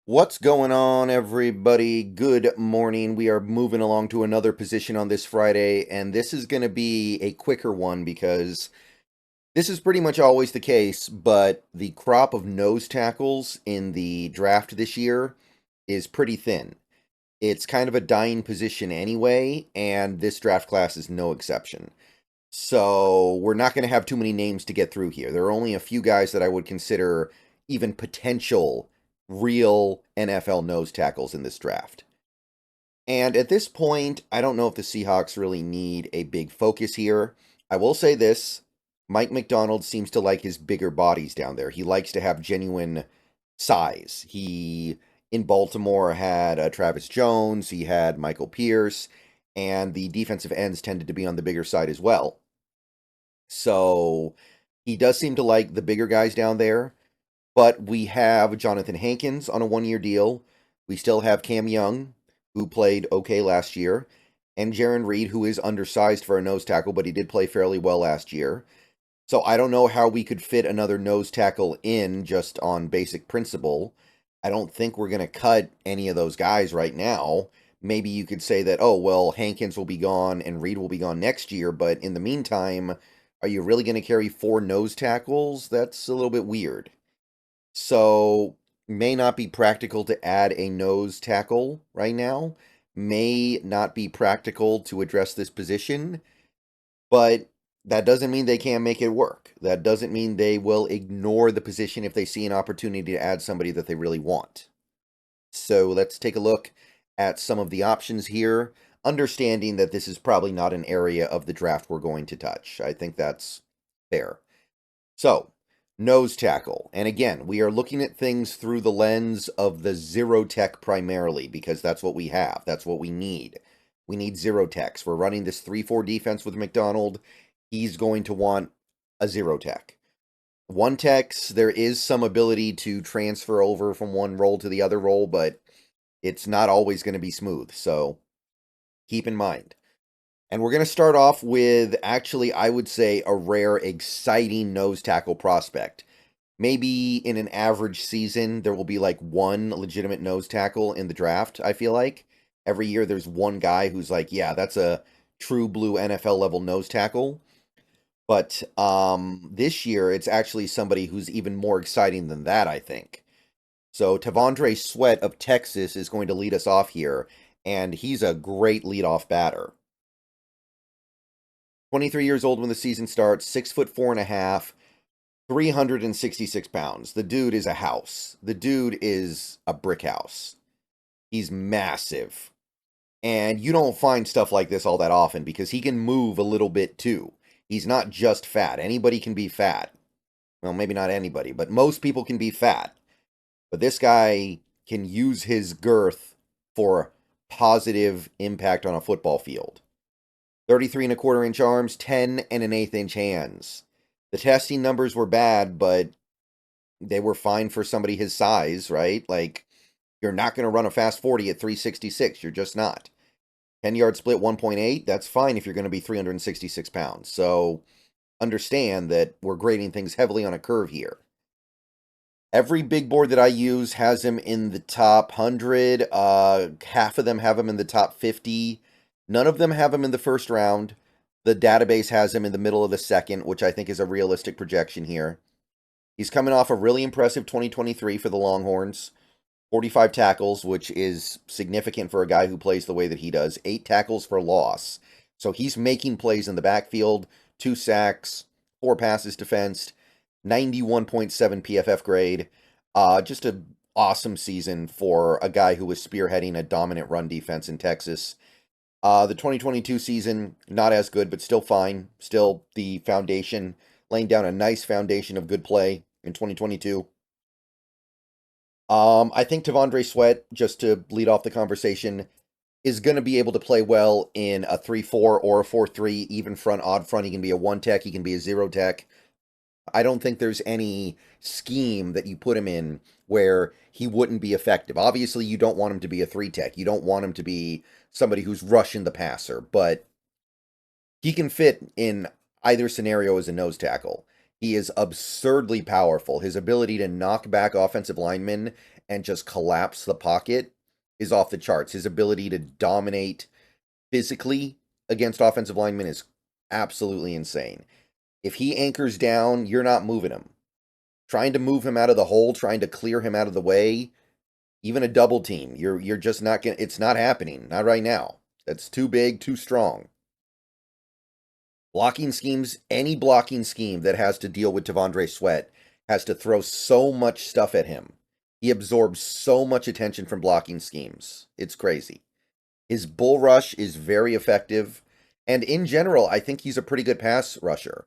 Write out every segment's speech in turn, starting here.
What's going on, everybody? Good morning. We are moving along to another position on this Friday, and this is going to be a quicker one because this is pretty much always the case, but the crop of nose tackles in the draft this year is pretty thin. It's kind of a dying position anyway, and this draft class is no exception. So we're not going to have too many names to get through here. There are only a few guys that I would consider even potential real NFL nose tackles in this draft. And at this point, I don't know if the Seahawks really need a big focus here. I will say this: Mike Macdonald seems to like his bigger bodies down there. He likes to have genuine size. He, in Baltimore, had Travis Jones, he had Michael Pierce, and the defensive ends tended to be on the bigger side as well. So he does seem to like the bigger guys down there. But we have Jonathan Hankins on a 1 year deal. We still have Cam Young, who played okay last year, and Jaron Reed, who is undersized for a nose tackle, but he did play fairly well last year. So I don't know how we could fit another nose tackle in just on basic principle. I don't think we're going to cut any of those guys right now. Maybe you could say that, oh, well, Hankins will be gone and Reed will be gone next year, but in the meantime, are you really going to carry four nose tackles? That's a little bit weird. So, may not be practical to add a nose tackle right now. May not be practical to address this position, but that doesn't mean they can't make it work. That doesn't mean they will ignore the position if they see an opportunity to add somebody that they really want. So, let's take a look at some of the options here, understanding that this is probably not an area of the draft we're going to touch. I think that's fair. So, nose tackle. And again, we are looking at things through the lens of the zero tech primarily because that's what we have. That's what we need. We need zero techs. We're running this 3-4 defense with McDonald. He's going to want a zero tech. One techs, there is some ability to transfer over from one role to the other role, but it's not always going to be smooth. So keep in mind. And we're going to start off with, actually, I would say, a rare, exciting nose tackle prospect. Maybe in an average season, there will be like one legitimate nose tackle in the draft, I feel like. Every year there's one guy who's like, yeah, that's a true blue NFL level nose tackle. But this year, it's actually somebody who's even more exciting than that, I think. So Tavondre Sweat of Texas is going to lead us off here, and he's a great leadoff batter. 23 years old when the season starts, 6'4.5", 366 pounds. The dude is a house. The dude is a brick house. He's massive. And you don't find stuff like this all that often because he can move a little bit too. He's not just fat. Anybody can be fat. Well, maybe not anybody, but most people can be fat. But this guy can use his girth for positive impact on a football field. 33 and a quarter inch arms, 10 and an eighth inch hands. The testing numbers were bad, but they were fine for somebody his size, right? Like, you're not going to run a fast 40 at 366. You're just not. 10-yard split 1.8, that's fine if you're going to be 366 pounds. So understand that we're grading things heavily on a curve here. Every big board that I use has him in the top 100. Half of them have him in the top 50. None of them have him in the first round. The database has him in the middle of the second, which I think is a realistic projection here. He's coming off a really impressive 2023 for the Longhorns. 45 tackles, which is significant for a guy who plays the way that he does. 8 tackles for loss. So he's making plays in the backfield. 2 sacks, 4 passes defensed, 91.7 PFF grade. Just an awesome season for a guy who was spearheading a dominant run defense in Texas. The 2022 season, not as good, but still fine. Still the foundation, laying down a nice foundation of good play in 2022. I think Tavondre Sweat, just to lead off the conversation, is going to be able to play well in a 3-4 or a 4-3, even front, odd front. He can be a 1 tech, he can be a 0 tech. I don't think there's any scheme that you put him in where he wouldn't be effective. Obviously, you don't want him to be a 3 tech. You don't want him to be somebody who's rushing the passer, but he can fit in either scenario as a nose tackle. He is absurdly powerful. His ability to knock back offensive linemen and just collapse the pocket is off the charts. His ability to dominate physically against offensive linemen is absolutely insane. If he anchors down, you're not moving him. Trying to move him out of the hole, trying to clear him out of the way, even a double team, you're just not gonna. It's not happening. Not right now. That's too big, too strong. Blocking schemes, any blocking scheme that has to deal with T'Vondre Sweat has to throw so much stuff at him. He absorbs so much attention from blocking schemes. It's crazy. His bull rush is very effective. And in general, I think he's a pretty good pass rusher.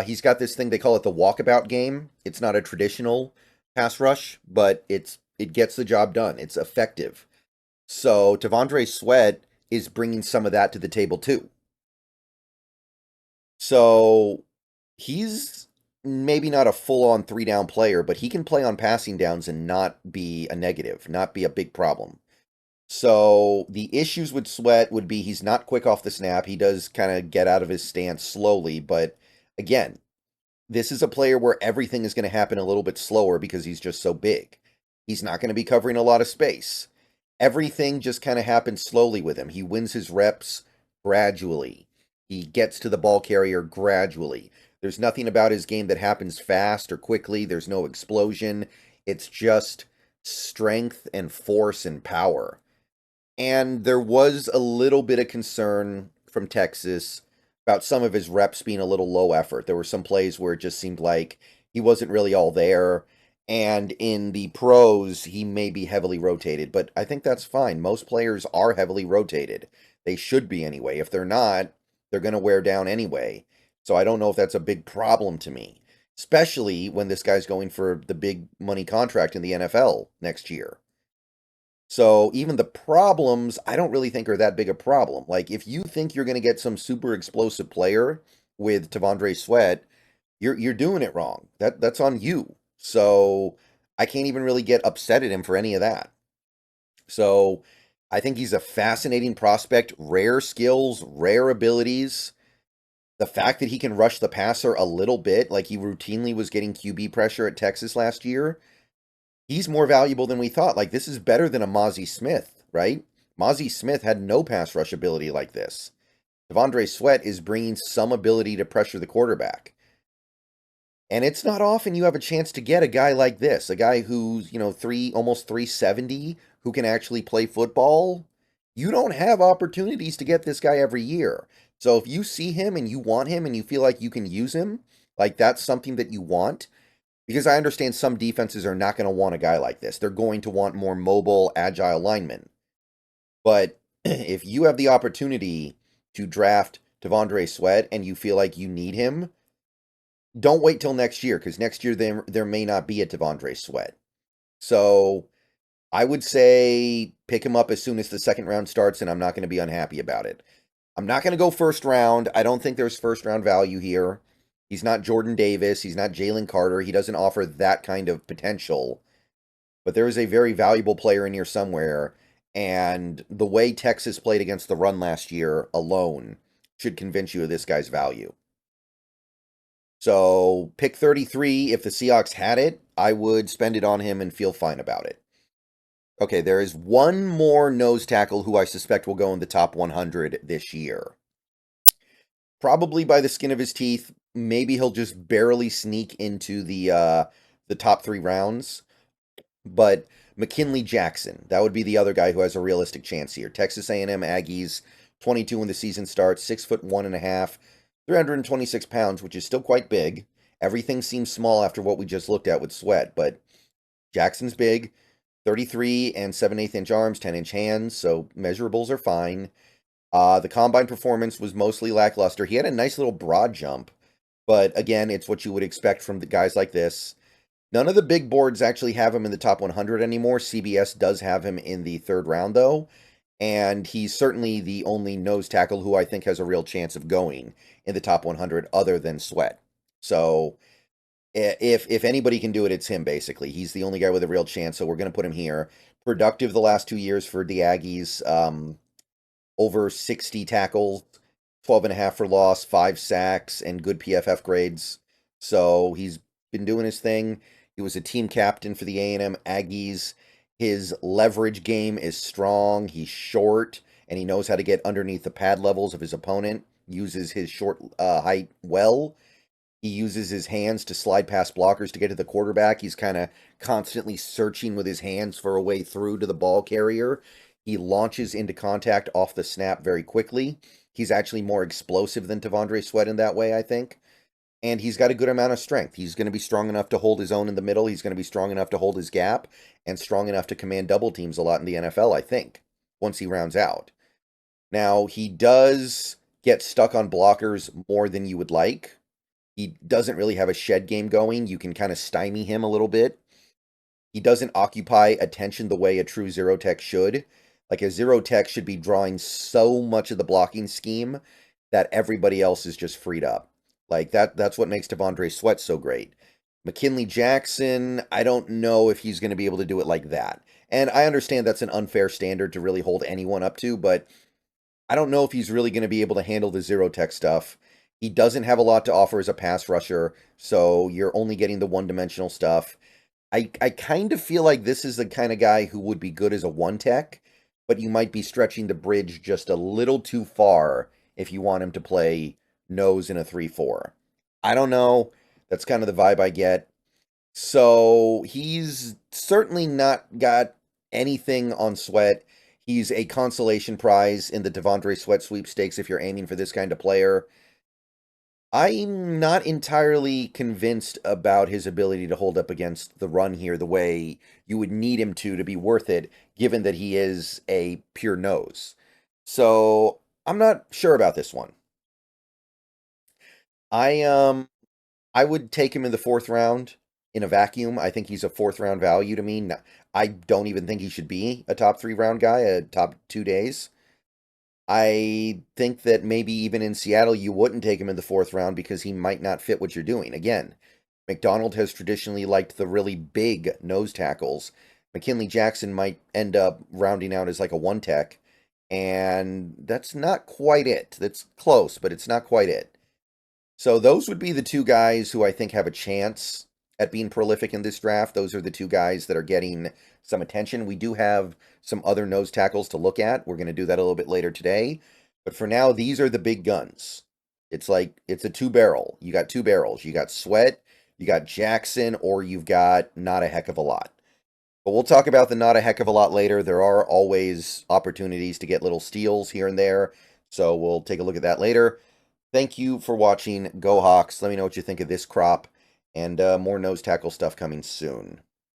He's got this thing, they call it the walkabout game. It's not a traditional pass rush, but it gets the job done. It's effective. So T'Vondre Sweat is bringing some of that to the table too. So he's maybe not a full-on three-down player, but he can play on passing downs and not be a negative, not be a big problem. So the issues with Sweat would be he's not quick off the snap. He does kind of get out of his stance slowly, but again, this is a player where everything is going to happen a little bit slower because he's just so big. He's not going to be covering a lot of space. Everything just kind of happens slowly with him. He wins his reps gradually. He gets to the ball carrier gradually. There's nothing about his game that happens fast or quickly. There's no explosion. It's just strength and force and power. And there was a little bit of concern from Texas about some of his reps being a little low effort. There were some plays where it just seemed like he wasn't really all there. And in the pros, he may be heavily rotated, but I think that's fine. Most players are heavily rotated. They should be anyway. If they're not, they're going to wear down anyway. So I don't know if that's a big problem to me, especially when this guy's going for the big money contract in the NFL next year. So even the problems, I don't really think are that big a problem. Like, if you think you're going to get some super explosive player with T'Vondre Sweat, you're doing it wrong. That's on you. So I can't even really get upset at him for any of that. So I think he's a fascinating prospect, rare skills, rare abilities. The fact that he can rush the passer a little bit, like he routinely was getting QB pressure at Texas last year, he's more valuable than we thought. Like, this is better than a Mozzie Smith, right? Mozzie Smith had no pass rush ability like this. T'Vondre Sweat is bringing some ability to pressure the quarterback. And it's not often you have a chance to get a guy like this, a guy who's, almost 370, who can actually play football. You don't have opportunities to get this guy every year. So if you see him and you want him and you feel like you can use him, like that's something that you want, because I understand some defenses are not going to want a guy like this. They're going to want more mobile, agile linemen. But if you have the opportunity to draft T'Vondre Sweat and you feel like you need him, don't wait till next year, because next year there may not be a T'Vondre Sweat. So I would say pick him up as soon as the second round starts, and I'm not going to be unhappy about it. I'm not going to go first round. I don't think there's first round value here. He's not Jordan Davis. He's not Jalen Carter. He doesn't offer that kind of potential. But there is a very valuable player in here somewhere. And the way Texas played against the run last year alone should convince you of this guy's value. So pick 33. If the Seahawks had it, I would spend it on him and feel fine about it. Okay, there is one more nose tackle who I suspect will go in the top 100 this year. Probably by the skin of his teeth. Maybe he'll just barely sneak into the top 3 rounds. But McKinley Jackson, that would be the other guy who has a realistic chance here. Texas A&M Aggies, 22 when the season starts, 6'1.5", 326 pounds, which is still quite big. Everything seems small after what we just looked at with Sweat, but Jackson's big. 33 and 7/8 inch arms, 10-inch hands, so measurables are fine. The combine performance was mostly lackluster. He had a nice little broad jump, but again, it's what you would expect from the guys like this. None of the big boards actually have him in the top 100 anymore. CBS does have him in the 3rd round, though, and he's certainly the only nose tackle who I think has a real chance of going in the top 100 other than Sweat. So if anybody can do it, it's him, basically. He's the only guy with a real chance, so we're going to put him here. Productive the last 2 years for the Aggies. Over 60 tackles, 12.5 for loss, 5 sacks, and good PFF grades. So he's been doing his thing. He was a team captain for the A&M Aggies. His leverage game is strong. He's short, and he knows how to get underneath the pad levels of his opponent. Uses his short height well. He uses his hands to slide past blockers to get to the quarterback. He's kind of constantly searching with his hands for a way through to the ball carrier. He launches into contact off the snap very quickly. He's actually more explosive than T'Vondre Sweat in that way, I think. And he's got a good amount of strength. He's going to be strong enough to hold his own in the middle. He's going to be strong enough to hold his gap and strong enough to command double teams a lot in the NFL, I think, once he rounds out. Now, he does get stuck on blockers more than you would like. He doesn't really have a shed game going. You can kind of stymie him a little bit. He doesn't occupy attention the way a true zero tech should. Like a zero tech should be drawing so much of the blocking scheme that everybody else is just freed up. Like that's what makes T'Vondre Sweat so great. McKinley Jackson, I don't know if he's going to be able to do it like that. And I understand that's an unfair standard to really hold anyone up to, but I don't know if he's really going to be able to handle the zero tech stuff. He doesn't have a lot to offer as a pass rusher, so you're only getting the one-dimensional stuff. I kind of feel like this is the kind of guy who would be good as a one-tech, but you might be stretching the bridge just a little too far if you want him to play nose in a 3-4. I don't know. That's kind of the vibe I get. So he's certainly not got anything on Sweat. He's a consolation prize in the T'Vondre Sweat sweepstakes if you're aiming for this kind of player. I'm not entirely convinced about his ability to hold up against the run here the way you would need him to be worth it, given that he is a pure nose. So I'm not sure about this one. I would take him in the 4th round in a vacuum. I think he's a 4th round value to me. I don't even think he should be a top 3 round guy, a top 2 days. I think that maybe even in Seattle, you wouldn't take him in the 4th round because he might not fit what you're doing. Again, McDonald has traditionally liked the really big nose tackles. McKinley Jackson might end up rounding out as like a one tech, and that's not quite it. That's close, but it's not quite it. So those would be the 2 guys who I think have a chance at being prolific in this draft. Those are the 2 guys that are getting some attention. We do have some other nose tackles to look at. We're going to do that a little bit later today. But for now, these are the big guns. It's like, it's a 2-barrel. You got 2 barrels. You got Sweat, you got Jackson, or you've got not a heck of a lot. But we'll talk about the not a heck of a lot later. There are always opportunities to get little steals here and there. So we'll take a look at that later. Thank you for watching. Go Hawks. Let me know what you think of this crop. And more nose tackle stuff coming soon.